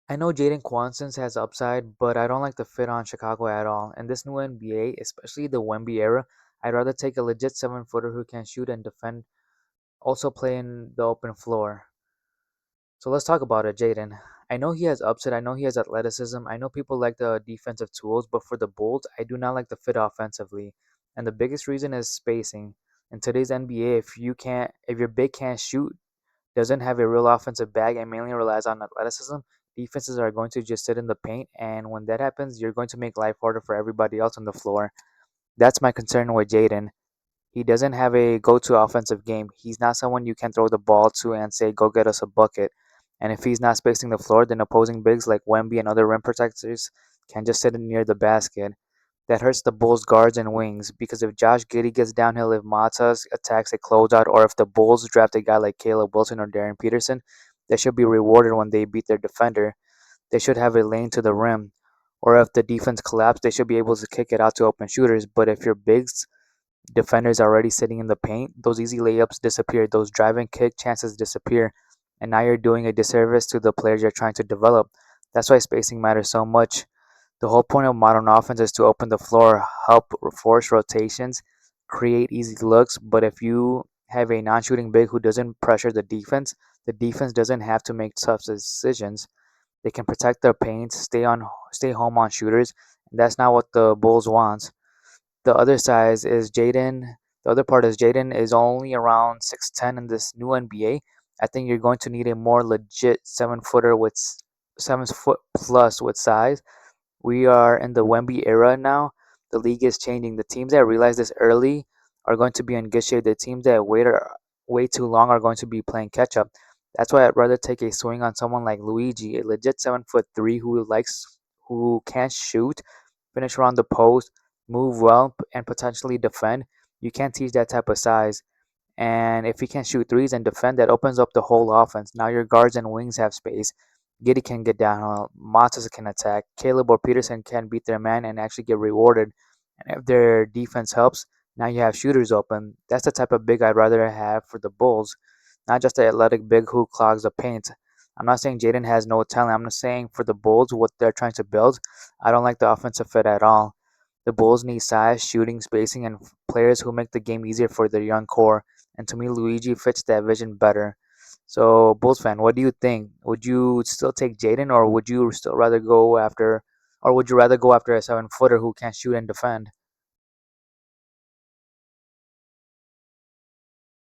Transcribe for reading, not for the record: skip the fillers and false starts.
I know Jayden Quaintance has upside, but I don't like the fit on Chicago at all. In this new NBA, especially the Wemby era, I'd rather take a legit 7 footer who can shoot and defend, also play in the open floor. So let's talk about it, Jayden. I know he has upside, I know he has athleticism, I know people like the defensive tools, but for the Bulls, I do not like the fit offensively. And the biggest reason is spacing. In today's NBA, if your big can't shoot, doesn't have a real offensive bag and mainly relies on athleticism, defenses are going to just sit in the paint, and when that happens, you're going to make life harder for everybody else on the floor. That's my concern with Jayden. He doesn't have a go-to offensive game. He's not someone you can throw the ball to and say, "Go get us a bucket." And if he's not spacing the floor, then opposing bigs like Wemby and other rim protectors can just sit near the basket. That hurts the Bulls' guards and wings because if Josh Giddey gets downhill, if Matas attacks a closeout, or if the Bulls draft a guy like Caleb Wilson or Darryn Peterson, they should be rewarded when they beat their defender. They should have a lane to the rim. Or if the defense collapses, they should be able to kick it out to open shooters. But if your bigs defenders are already sitting in the paint, those easy layups disappear, those drive and kick chances disappear, and now you're doing a disservice to the players you're trying to develop. That's why spacing matters so much. The whole point of modern offense is to open the floor, help force rotations, create easy looks. But if you have a non shooting big who doesn't pressure the defense doesn't have to make tough decisions. They can protect their paint, stay home on shooters, and that's not what the Bulls want. The other side is Jayden. The other part is Jayden is only around 6'10" in this new NBA. I think you're going to need a more legit 7 footer with 7 foot plus with size. We are in the Wemby era now. The league is changing. The teams that realize this early are going to be in good shape. The teams that wait too long are going to be playing catch up. That's why I'd rather take a swing on someone like Luigi, a legit 7'3" who can shoot, finish around the post, move well, and potentially defend. You can't teach that type of size. And if he can shoot threes and defend, that opens up the whole offense. Now your guards and wings have space. Giddey can get down. Matas can attack. Caleb or Peterson can beat their man and actually get rewarded. And if their defense helps, now you have shooters open. That's the type of big I'd rather have for the Bulls, not just the athletic big who clogs the paint. I'm not saying Jayden has no talent. I'm just saying for the Bulls, what they're trying to build, I don't like the offensive fit at all. The Bulls need size, shooting, spacing, and players who make the game easier for their young core. And to me, Luigi fits that vision better. So, Bulls fan, what do you think? Would you still take Jayden, or would you rather go after a 7 footer who can shoot and defend?